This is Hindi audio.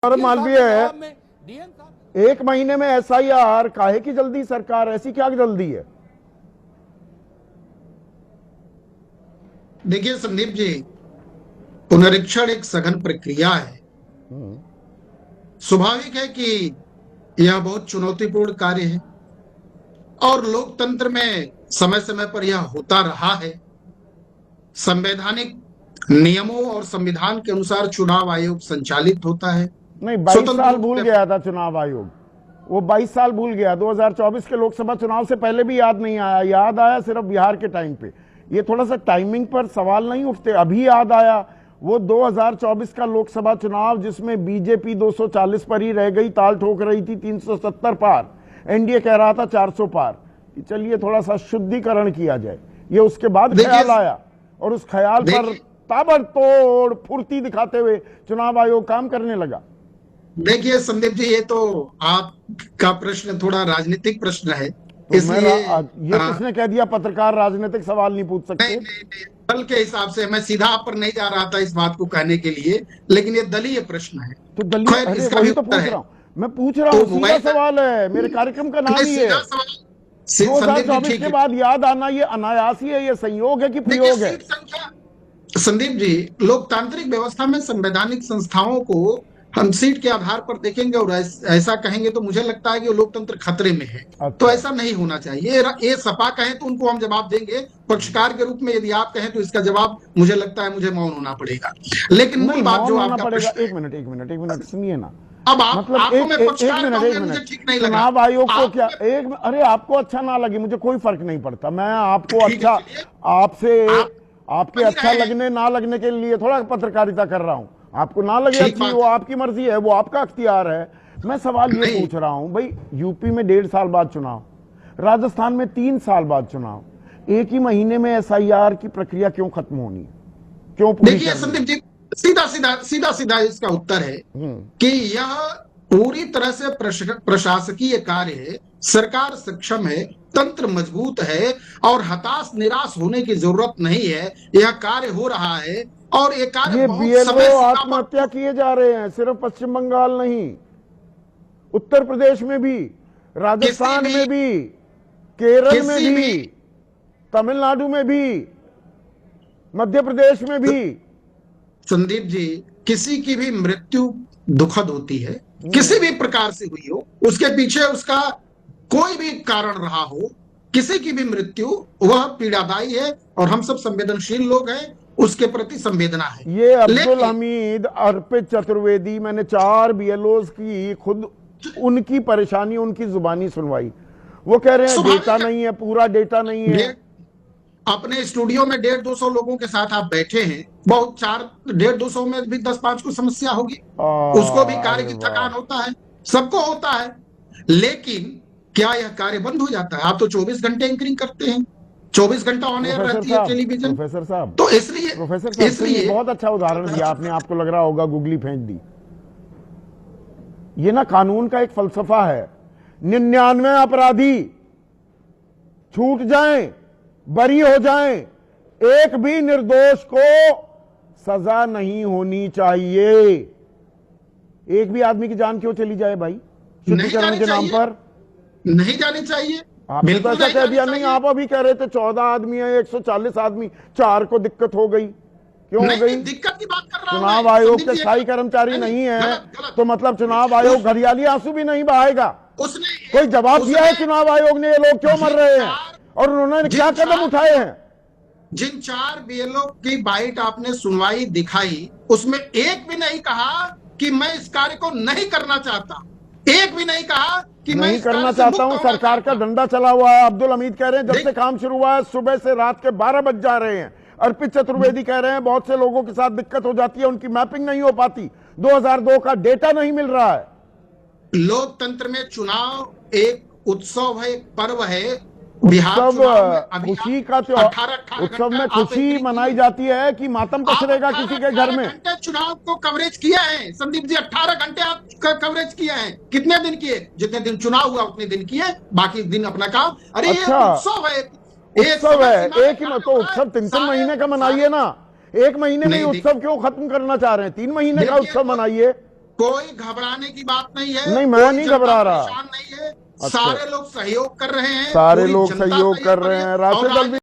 और मालवीय है, एक महीने में एसआईआर, काहे की जल्दी सरकार, ऐसी क्या जल्दी है? देखिए संदीप जी, पुनरीक्षण एक सघन प्रक्रिया है। स्वाभाविक है कि यह बहुत चुनौतीपूर्ण कार्य है और लोकतंत्र में समय समय पर यह होता रहा है। संवैधानिक नियमों और संविधान के अनुसार चुनाव आयोग संचालित होता है। नहीं, 22 साल भूल गया था चुनाव आयोग, वो 22 साल भूल गया। 2024 के लोकसभा चुनाव से पहले भी याद नहीं आया, याद आया सिर्फ बिहार के टाइम पे। ये थोड़ा सा टाइमिंग पर सवाल नहीं उठते, अभी याद आया। वो 2024 का लोकसभा चुनाव जिसमें बीजेपी 240 पर ही रह गई, ताल ठोक रही थी 370 पार, एनडीए कह रहा था 400 पार। चलिए थोड़ा सा शुद्धिकरण किया जाए, ये उसके बाद ख्याल आया और उस ख्याल पर ताबड़तोड़ फुर्ती दिखाते हुए चुनाव आयोग काम करने लगा। देखिए संदीप जी, ये तो आपका प्रश्न थोड़ा राजनीतिक प्रश्न है, तो इसलिए ये किसने कह दिया पत्रकार राजनीतिक सवाल नहीं पूछ सकते? नहीं, दल के हिसाब से मैं सीधा आप पर नहीं जा रहा था इस बात को कहने के लिए, लेकिन ये दलीय प्रश्न है। तो दलीय, अरे वही तो पूछ रहा हूँ, मैं पूछ रहा हूँ, सीधा सवाल है, मेरे कार्यक्रम का नाम ही है। 2024 के बाद याद आना ये अनायासी है, ये संयोग है कि प्रयोग है? संदीप जी, लोकतांत्रिक व्यवस्था में संवैधानिक संस्थाओं को हम सीट के आधार पर देखेंगे और ऐसा कहेंगे तो मुझे लगता है कि लोकतंत्र खतरे में है। अच्छा। तो ऐसा नहीं होना चाहिए। ये सपा कहें तो उनको हम जवाब देंगे, पक्षकार के रूप में यदि आप कहें तो इसका जवाब मुझे लगता है मुझे मौन होना पड़ेगा। लेकिन मूल बात जो आपका पड़ेगा, एक मिनट सुनिए ना। अब आप मतलब आपको मैं पक्षकार कहूंगा, मुझे ठीक नहीं लगा। चुनाव आयोग को क्या अरे आपको अच्छा ना लगे, मुझे कोई फर्क नहीं पड़ता। मैं आपको अच्छा, आपसे आपके अच्छा लगने ना लगने के लिए थोड़ा पत्रकारिता कर रहा हूं। आपको ना लगे अच्छी, वो आपकी मर्जी है, वो आपका अख्तियार है। मैं सवाल ये पूछ रहा हूं भाई, यूपी में 1.5 साल बाद चुनाव, राजस्थान में 3 साल बाद चुनाव, एक ही महीने में एसआईआर की प्रक्रिया क्यों खत्म होनी है, क्यों पूरी? देखिए संदीप जी, सीधा सीधा उत्तर है कि यह पूरी तरह से प्रशासकीय कार्य है। सरकार सक्षम है, तंत्र मजबूत है और हताश निराश होने की जरूरत नहीं है। यह कार्य हो रहा है और ये कार्य बीएलओ आत्महत्या किए जा रहे हैं, सिर्फ पश्चिम बंगाल नहीं, उत्तर प्रदेश में भी, राजस्थान में भी, केरल में भी, तमिलनाडु में भी, मध्य प्रदेश में भी। संदीप जी, किसी की भी मृत्यु दुखद होती है, किसी भी प्रकार से हुई हो, उसके पीछे उसका कोई भी कारण रहा हो, किसी की भी मृत्यु वह पीड़ादायी है और हम सब संवेदनशील लोग हैं, उसके प्रति संवेदना है। ये अब्दुल हमीद, अर्पित चतुर्वेदी, मैंने 4 बीएलओज की खुद उनकी परेशानी उनकी जुबानी सुनवाई। वो कह रहे हैं डेटा नहीं है, पूरा डेटा नहीं है। अपने स्टूडियो में 150-200 लोगों के साथ आप बैठे हैं, बहुत 150-200 में भी 10-5 को समस्या होगी, उसको भी कार्य की थकान होता है, सबको होता है। लेकिन क्या यह कार्य बंद हो जाता है? आप तो 24 घंटे एंकरिंग करते हैं, 24 घंटा ऑन एयर रहती है टेलीविजन। प्रोफेसर साहब, तो इसलिए बहुत अच्छा उदाहरण दिया आपने, आपको लग रहा होगा गुगली फेंक दी। ये ना कानून का एक फलसफा है, 99 अपराधी छूट जाएं, बरी हो जाएं, एक भी निर्दोष को सजा नहीं होनी चाहिए। एक भी आदमी की जान क्यों चली जाए भाई, शुद्धिकरण के नाम पर? नहीं जानी चाहिए। आपने तो ऐसा कह दिया। नहीं, आप अभी कह रहे थे 14 आदमी है, 140 आदमी, 4 को दिक्कत हो गई, क्यों हो गई? दिक्कत की बात कर रहा हूं। चुनाव आयोग के स्थायी कर्मचारी नहीं है तो मतलब चुनाव आयोग घड़ियाली आंसू भी नहीं बहाएगा? कोई जवाब दिया है चुनाव आयोग ने ये लोग क्यों मर रहे हैं और उन्होंने क्या कदम उठाए हैं? जिन 4 बीएलओ की बाइट आपने सुनवाई दिखाई, उसमें एक भी नहीं कहा कि मैं इस कार्य को नहीं करना चाहता, एक भी नहीं कहा कि मैं नहीं करना चाहता हूं। सरकार का डंडा चला हुआ है। अब्दुल हमीद कह रहे हैं जब से काम शुरू हुआ है सुबह से रात के 12 बज जा रहे हैं। अर्पित चतुर्वेदी कह रहे हैं बहुत से लोगों के साथ दिक्कत हो जाती है, उनकी मैपिंग नहीं हो पाती, 2002 का डेटा नहीं मिल रहा है। लोकतंत्र में चुनाव एक उत्सव है, एक पर्व है। खुशी का त्योहार, उत्सव में खुशी मनाई जाती है कि मातम पसरेगा किसी के घर में? चुनाव को कवरेज किया है संदीप जी, 18 घंटे आप कवरेज किया है। कितने दिन किए? जितने दिन चुनाव हुआ उतने दिन किए, बाकी दिन अपना काम। अरे अच्छा, उत्सव है, उत्सव है, एक ही तो उत्सव 3 महीने का मनाइए ना। 1 महीने में उत्सव क्यों खत्म करना चाह रहे हैं? 3 महीने का उत्सव मनाइए। कोई घबराने की बात नहीं है। नहीं, मैं नहीं घबरा रहा। नहीं है। सारे लोग सहयोग कर रहे हैं, सारे पूरी लोग जनता सहयोग कर सहयोग रहे हैं, और राष्ट्रीय दल भी